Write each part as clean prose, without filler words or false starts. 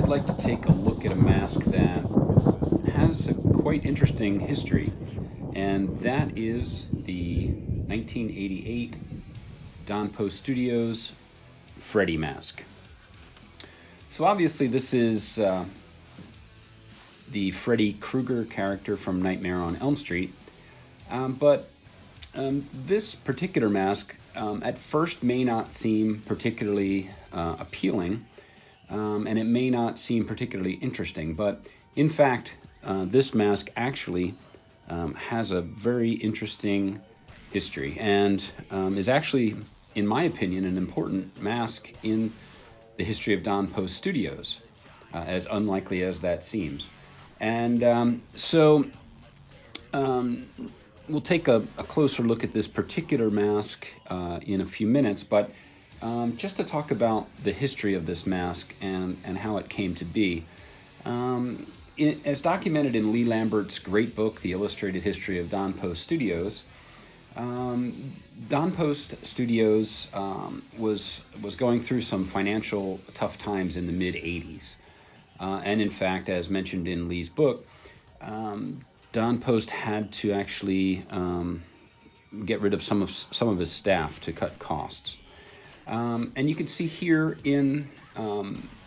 I'd like to take a look at a mask that has a quite interesting history, and that is the 1988 Don Post Studios Freddy mask. So obviously this is the Freddy Krueger character from Nightmare on Elm Street, but this particular mask at first may not seem particularly appealing, and it may not seem particularly interesting, but in fact, this mask actually has a very interesting history and is actually, in my opinion, an important mask in the history of Don Post Studios, as unlikely as that seems. And we'll take a closer look at this particular mask in a few minutes, but just to talk about the history of this mask and how it came to be. As documented in Lee Lambert's great book, The Illustrated History of Don Post Studios, Don Post Studios was going through some financial tough times in the mid-'80s. And in fact, as mentioned in Lee's book, Don Post had to actually get rid of some of his staff to cut costs. And you can see here in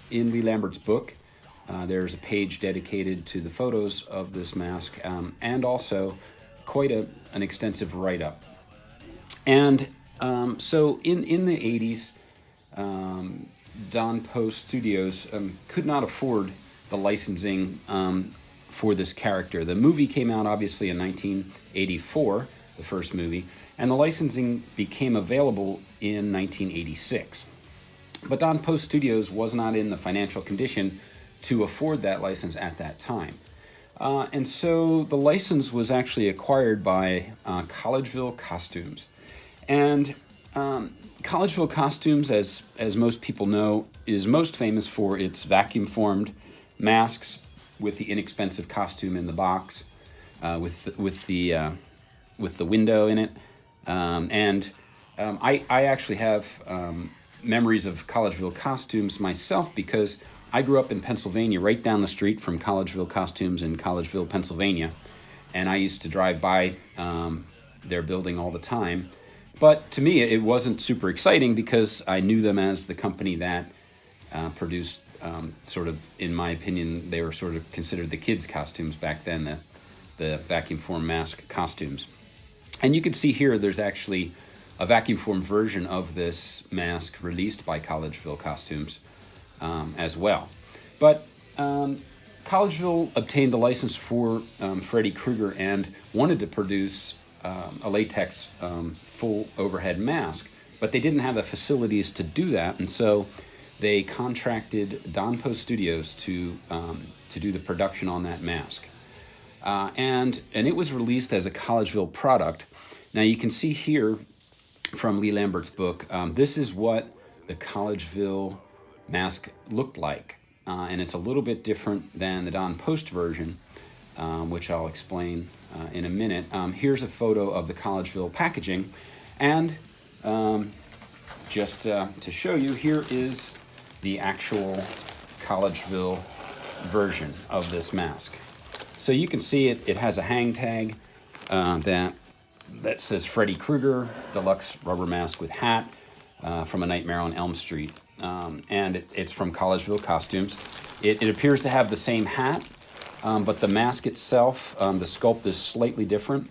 Lee Lambert's book, there's a page dedicated to the photos of this mask, and also quite an extensive write-up. And so in the 80s, Don Post Studios could not afford the licensing for this character. The movie came out obviously in 1984, the first movie, and the licensing became available in 1986. But Don Post Studios was not in the financial condition to afford that license at that time. And so the license was actually acquired by Collegeville Costumes. And Collegeville Costumes, as most people know, is most famous for its vacuum-formed masks with the inexpensive costume in the box, with the window in it. I actually have memories of Collegeville Costumes myself because I grew up in Pennsylvania, right down the street from Collegeville Costumes in Collegeville, Pennsylvania, and I used to drive by their building all the time. But to me, it wasn't super exciting because I knew them as the company that produced sort of, in my opinion, they were sort of considered the kids' costumes back then, the vacuum form mask costumes. And you can see here there's actually a vacuum form version of this mask released by Collegeville Costumes as well. But Collegeville obtained the license for Freddy Krueger and wanted to produce a latex full overhead mask, but they didn't have the facilities to do that, and so they contracted Don Post Studios to do the production on that mask. And it was released as a Collegeville product. Now you can see here from Lee Lambert's book, this is what the Collegeville mask looked like. And it's a little bit different than the Don Post version, which I'll explain in a minute. Here's a photo of the Collegeville packaging. And just to show you, here is the actual Collegeville version of this mask. So you can see it has a hang tag that says Freddy Krueger Deluxe Rubber Mask with Hat from A Nightmare on Elm Street. And it's from Collegeville Costumes. It appears to have the same hat, but the mask itself, the sculpt is slightly different.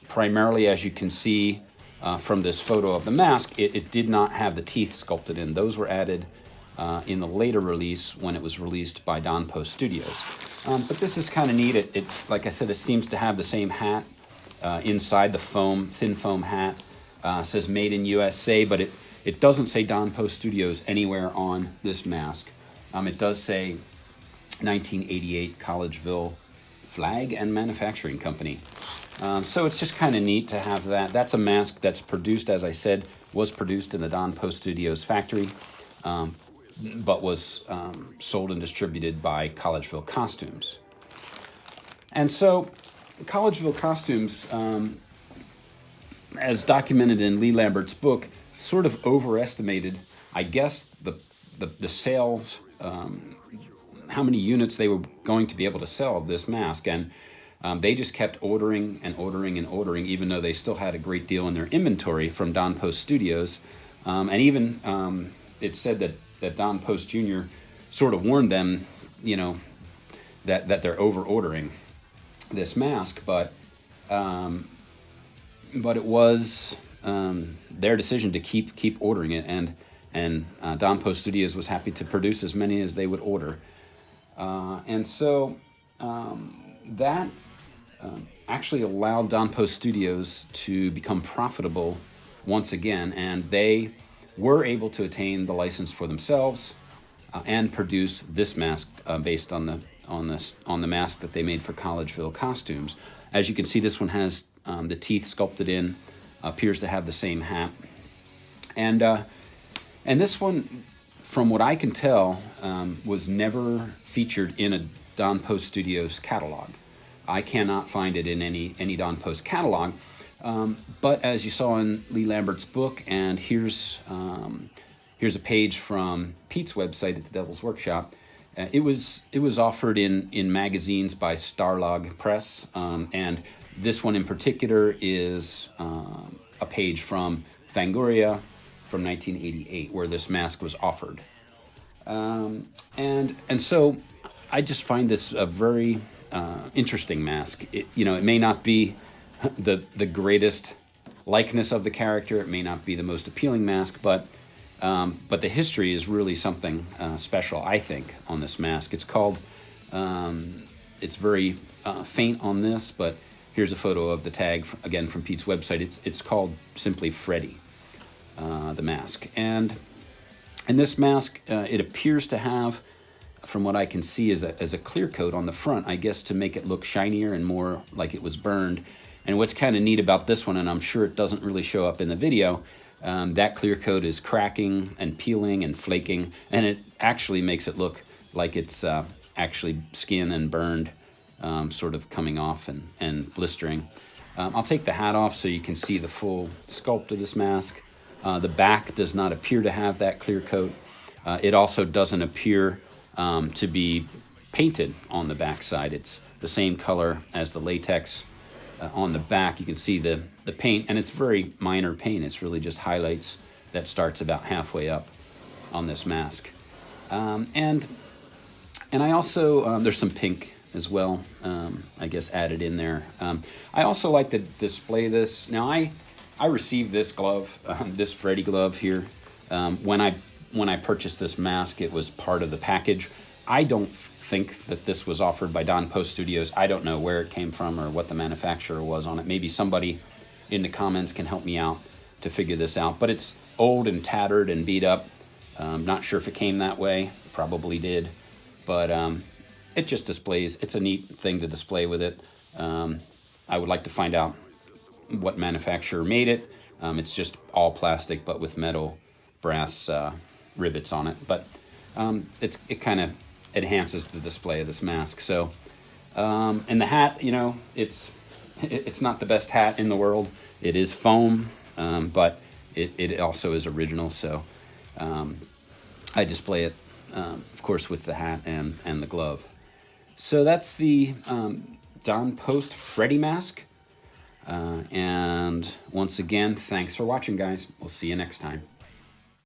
Primarily, as you can see from this photo of the mask, it did not have the teeth sculpted in. Those were added in the later release when it was released by Don Post Studios. But this is kind of neat. It, like I said, it seems to have the same hat inside the foam, thin foam hat. Says Made in USA, but it doesn't say Don Post Studios anywhere on this mask. It does say 1988 Collegeville Flag and Manufacturing Company. So it's just kind of neat to have that. That's a mask that's produced, as I said, was produced in the Don Post Studios factory, but was sold and distributed by Collegeville Costumes. And so Collegeville Costumes, as documented in Lee Lambert's book, sort of overestimated, I guess, the sales how many units they were going to be able to sell of this mask, and they just kept ordering and ordering and ordering, even though they still had a great deal in their inventory from Don Post Studios. And even it said that Don Post Jr. sort of warned them, that they're over ordering this mask, but it was their decision to keep ordering it, and Don Post Studios was happy to produce as many as they would order, and so that actually allowed Don Post Studios to become profitable once again, and they were able to attain the license for themselves and produce this mask based on the mask that they made for Collegeville costumes. As you can see, this one has the teeth sculpted in, appears to have the same hat, and this one, from what I can tell, was never featured in a Don Post Studios catalog. I cannot find it in any Don Post catalog, but as you saw in Lee Lambert's book, and here's a page from Pete's website at the Devil's Workshop. It was offered in magazines by Starlog Press, and this one in particular is a page from Fangoria from 1988, where this mask was offered. And so I just find this a very interesting mask. It may not be the greatest likeness of the character. It may not be the most appealing mask, but the history is really something special, I think, on this mask. It's called, it's very faint on this, but here's a photo of the tag, again, from Pete's website. It's called simply Freddy, the mask. And this mask, it appears to have, from what I can see, as a clear coat on the front, I guess to make it look shinier and more like it was burned. And what's kind of neat about this one, and I'm sure it doesn't really show up in the video, that clear coat is cracking and peeling and flaking, and it actually makes it look like it's actually skin and burned, sort of coming off and blistering. I'll take the hat off so you can see the full sculpt of this mask. The back does not appear to have that clear coat. It also doesn't appear to be painted on the back side. It's the same color as the latex. On the back, you can see the paint, and it's very minor paint. It's really just highlights that starts about halfway up on this mask. And I also, there's some pink as well, I guess, added in there. I also like to display this. Now, I received this glove, this Freddy glove here. When I purchased this mask, it was part of the package. I don't think that this was offered by Don Post Studios. I don't know where it came from or what the manufacturer was on it. Maybe somebody in the comments can help me out to figure this out. But it's old and tattered and beat up. Not sure if it came that way. Probably did. But it just displays. It's a neat thing to display with it. I would like to find out what manufacturer made it. It's just all plastic, but with metal brass rivets on it. But it kind of enhances the display of this mask. So, and the hat, it's not the best hat in the world. It is foam, but it also is original. So I display it, of course, with the hat and the glove. So that's the Don Post Freddy mask. And once again, thanks for watching, guys. We'll see you next time.